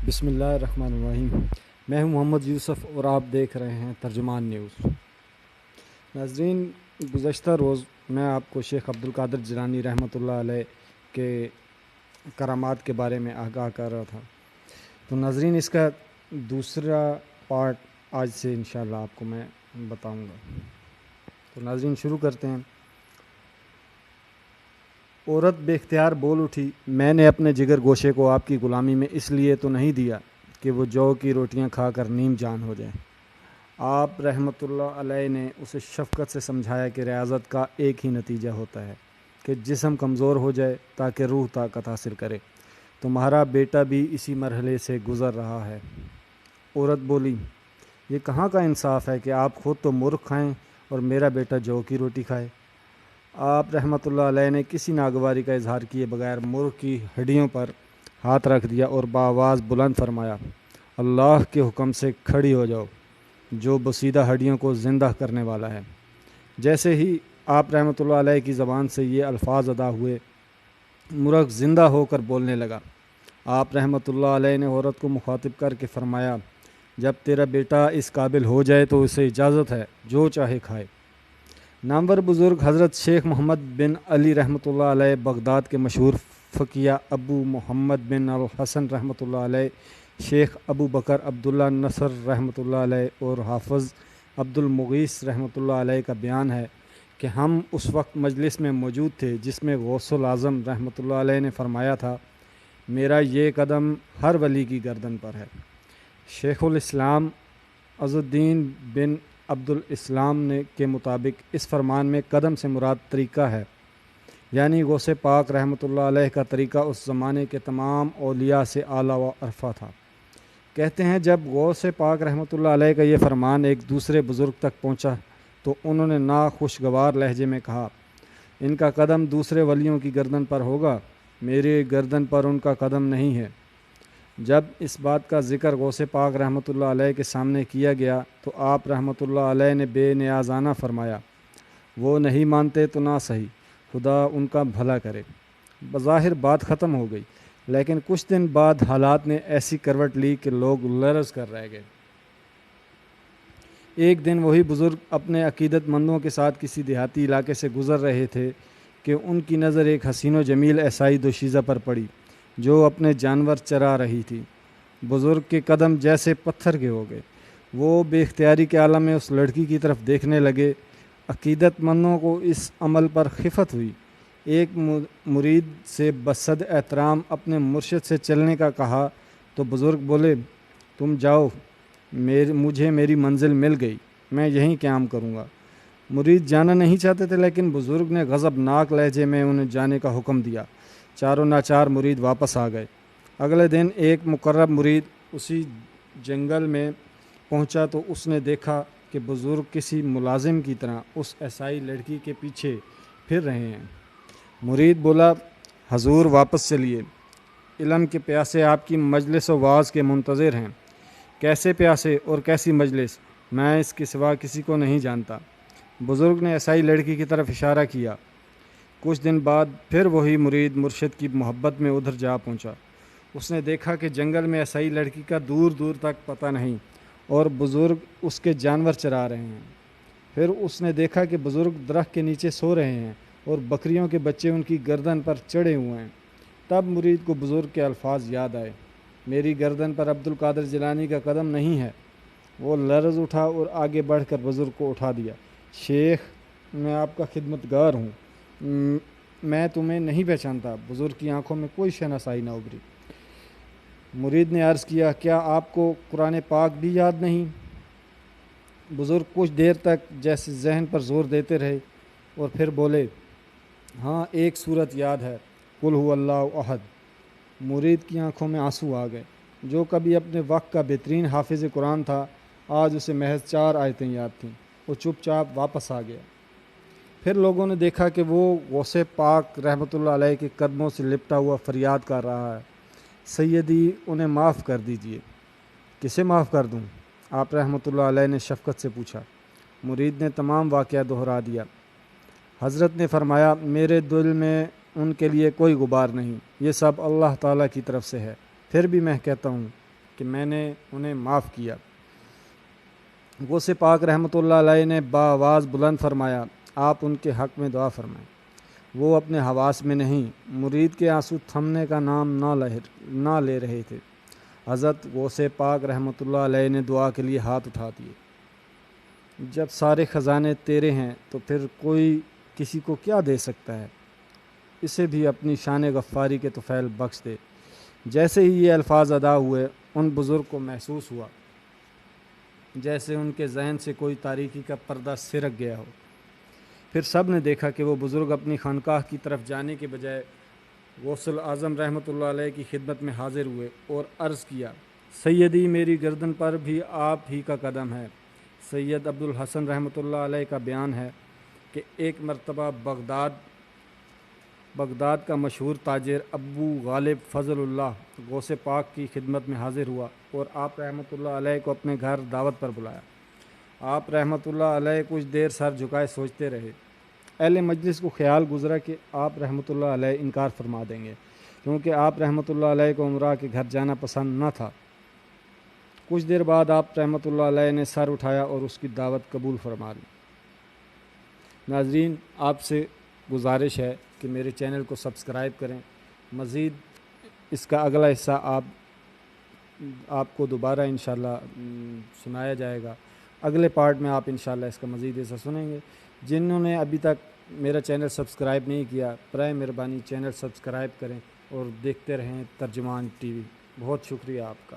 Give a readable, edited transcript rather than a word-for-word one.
بسم اللہ الرحمن الرحیم۔ میں ہوں محمد یوسف اور آپ دیکھ رہے ہیں ترجمان نیوز۔ ناظرین، گزشتہ روز میں آپ کو شیخ عبدالقادر جیلانی رحمۃ اللہ علیہ کے کرامات کے بارے میں آگاہ کر رہا تھا۔ تو ناظرین، اس کا دوسرا پارٹ آج سے انشاءاللہ آپ کو میں بتاؤں گا۔ تو ناظرین، شروع کرتے ہیں۔ عورت بے اختیار بول اٹھی، میں نے اپنے جگر گوشے کو آپ کی غلامی میں اس لیے تو نہیں دیا کہ وہ جو کی روٹیاں کھا کر نیم جان ہو جائے۔ آپ رحمۃ اللہ علیہ نے اسے شفقت سے سمجھایا کہ ریاضت کا ایک ہی نتیجہ ہوتا ہے کہ جسم کمزور ہو جائے تاکہ روح طاقت حاصل کرے۔ تمہارا بیٹا بھی اسی مرحلے سے گزر رہا ہے۔ عورت بولی، یہ کہاں کا انصاف ہے کہ آپ خود تو مرغ کھائیں اور میرا بیٹا جو کی روٹی کھائے۔ آپ رحمۃ اللہ علیہ نے کسی ناگواری کا اظہار کیے بغیر مرغ کی ہڈیوں پر ہاتھ رکھ دیا اور بآواز بلند فرمایا، اللہ کے حکم سے کھڑی ہو جاؤ جو بوسیدہ ہڈیوں کو زندہ کرنے والا ہے۔ جیسے ہی آپ رحمۃ اللہ علیہ کی زبان سے یہ الفاظ ادا ہوئے، مرغ زندہ ہو کر بولنے لگا۔ آپ رحمۃ اللہ علیہ نے عورت کو مخاطب کر کے فرمایا، جب تیرا بیٹا اس قابل ہو جائے تو اسے اجازت ہے جو چاہے کھائے۔ نامور بزرگ حضرت شیخ محمد بن علی رحمۃ اللہ علیہ بغداد کے مشہور فقیہ ابو محمد بن الحسن رحمۃ اللہ علیہ، شیخ ابو بکر عبداللہ نصر رحمۃ اللہ علیہ اور حافظ عبد المغیث رحمۃ اللہ علیہ کا بیان ہے کہ ہم اس وقت مجلس میں موجود تھے جس میں غوث الاعظم رحمۃ اللہ علیہ نے فرمایا تھا، میرا یہ قدم ہر ولی کی گردن پر ہے۔ شیخ الاسلام عز الدین بن عبد الاسلام نے کے مطابق اس فرمان میں قدم سے مراد طریقہ ہے، یعنی غوث پاک رحمۃ اللہ علیہ کا طریقہ اس زمانے کے تمام اولیاء سے اعلیٰ و ارفع تھا۔ کہتے ہیں جب غوث پاک رحمۃ اللہ علیہ کا یہ فرمان ایک دوسرے بزرگ تک پہنچا تو انہوں نے ناخوشگوار لہجے میں کہا، ان کا قدم دوسرے ولیوں کی گردن پر ہوگا، میرے گردن پر ان کا قدم نہیں ہے۔ جب اس بات کا ذکر غوث پاک رحمۃ اللہ علیہ کے سامنے کیا گیا تو آپ رحمۃ اللہ علیہ نے بے نیازانہ فرمایا، وہ نہیں مانتے تو نہ صحیح، خدا ان کا بھلا کرے۔ بظاہر بات ختم ہو گئی، لیکن کچھ دن بعد حالات نے ایسی کروٹ لی کہ لوگ لرز کر رہ گئے۔ ایک دن وہی بزرگ اپنے عقیدت مندوں کے ساتھ کسی دیہاتی علاقے سے گزر رہے تھے کہ ان کی نظر ایک حسین و جمیل عیسائی دوشیزہ پر پڑی جو اپنے جانور چرا رہی تھی۔ بزرگ کے قدم جیسے پتھر کے ہو گئے۔ وہ بے اختیاری کے عالم میں اس لڑکی کی طرف دیکھنے لگے۔ عقیدت مندوں کو اس عمل پر خفت ہوئی۔ ایک مرید سے بصد احترام اپنے مرشد سے چلنے کا کہا تو بزرگ بولے، تم جاؤ، مجھے میری منزل مل گئی، میں یہیں قیام کروں گا۔ مرید جانا نہیں چاہتے تھے، لیکن بزرگ نے غضبناک لہجے میں انہیں جانے کا حکم دیا۔ چاروں ناچار مرید واپس آ گئے۔ اگلے دن ایک مقرب مرید اسی جنگل میں پہنچا تو اس نے دیکھا کہ بزرگ کسی ملازم کی طرح اس عیسائی لڑکی کے پیچھے پھر رہے ہیں۔ مرید بولا، حضور واپس چلیے، علم کے پیاسے آپ کی مجلس و واعظ کے منتظر ہیں۔ کیسے پیاسے اور کیسی مجلس؟ میں اس کے سوا کسی کو نہیں جانتا۔ بزرگ نے عیسائی لڑکی کی طرف اشارہ کیا۔ کچھ دن بعد پھر وہی مرید مرشد کی محبت میں ادھر جا پہنچا۔ اس نے دیکھا کہ جنگل میں عیسائی لڑکی کا دور دور تک پتہ نہیں اور بزرگ اس کے جانور چرا رہے ہیں۔ پھر اس نے دیکھا کہ بزرگ درخت کے نیچے سو رہے ہیں اور بکریوں کے بچے ان کی گردن پر چڑھے ہوئے ہیں۔ تب مرید کو بزرگ کے الفاظ یاد آئے، میری گردن پر عبدالقادر جیلانی کا قدم نہیں ہے۔ وہ لرز اٹھا اور آگے بڑھ کر بزرگ کو اٹھا دیا۔ شیخ، میں آپ کا خدمتگار ہوں، میں تمہیں نہیں پہچانتا۔ بزرگ کی آنکھوں میں کوئی شناسائی نہ ابھری۔ مرید نے عرض کیا، کیا آپ کو قرآن پاک بھی یاد نہیں؟ بزرگ کچھ دیر تک جیسے ذہن پر زور دیتے رہے اور پھر بولے، ہاں ایک صورت یاد ہے، قل هو اللہ احد۔ مرید کی آنکھوں میں آنسو آ گئے۔ جو کبھی اپنے وقت کا بہترین حافظ قرآن تھا، آج اسے محض 4 آیتیں یاد تھیں۔ وہ چپ چاپ واپس آ گیا۔ پھر لوگوں نے دیکھا کہ وہ غوث پاک رحمۃ اللہ علیہ کے قدموں سے لپٹا ہوا فریاد کر رہا ہے، سیدی انہیں معاف کر دیجئے۔ کسے معاف کر دوں؟ آپ رحمۃ اللہ علیہ نے شفقت سے پوچھا۔ مرید نے تمام واقعہ دہرا دیا۔ حضرت نے فرمایا، میرے دل میں ان کے لیے کوئی غبار نہیں، یہ سب اللہ تعالیٰ کی طرف سے ہے۔ پھر بھی میں کہتا ہوں، کہ میں نے انہیں معاف کیا۔ غوث پاک رحمۃ اللہ علیہ نے بآواز بلند فرمایا، آپ ان کے حق میں دعا فرمائیں، وہ اپنے حواس میں نہیں، مرید کے آنسو تھمنے کا نام نہ لے رہے تھے۔ حضرت غوث پاک رحمۃ اللہ علیہ نے دعا کے لیے ہاتھ اٹھا دیے، جب سارے خزانے تیرے ہیں تو پھر کوئی کسی کو کیا دے سکتا ہے، اسے بھی اپنی شان غفاری کے طفیل بخش دے۔ جیسے ہی یہ الفاظ ادا ہوئے، ان بزرگ کو محسوس ہوا جیسے ان کے ذہن سے کوئی تاریکی کا پردہ سرک گیا ہو۔ پھر سب نے دیکھا کہ وہ بزرگ اپنی خانقاہ کی طرف جانے کے بجائے غوث اعظم رحمۃ اللہ علیہ کی خدمت میں حاضر ہوئے اور عرض کیا، سیدی میری گردن پر بھی آپ ہی کا قدم ہے۔ سید عبدالحسن رحمۃ اللہ علیہ کا بیان ہے کہ ایک مرتبہ بغداد کا مشہور تاجر ابو غالب فضل اللہ غوث پاک کی خدمت میں حاضر ہوا اور آپ رحمۃ اللہ علیہ کو اپنے گھر دعوت پر بلایا۔ آپ رحمۃ اللہ علیہ کچھ دیر سر جھکائے سوچتے رہے۔ اہل مجلس کو خیال گزرا کہ آپ رحمۃ اللہ علیہ انکار فرما دیں گے، کیونکہ آپ رحمۃ اللہ علیہ کو عمرہ کے گھر جانا پسند نہ تھا۔ کچھ دیر بعد آپ رحمۃ اللہ علیہ نے سر اٹھایا اور اس کی دعوت قبول فرما لی۔ ناظرین، آپ سے گزارش ہے کہ میرے چینل کو سبسکرائب کریں۔ مزید اس کا اگلا حصہ آپ کو دوبارہ انشاءاللہ سنایا جائے گا۔ اگلے پارٹ میں آپ انشاءاللہ اس کا مزید حصہ سنیں گے۔ جنہوں نے ابھی تک میرا چینل سبسکرائب نہیں کیا، برائے مہربانی چینل سبسکرائب کریں اور دیکھتے رہیں ترجمان ٹی وی۔ بہت شکریہ آپ کا۔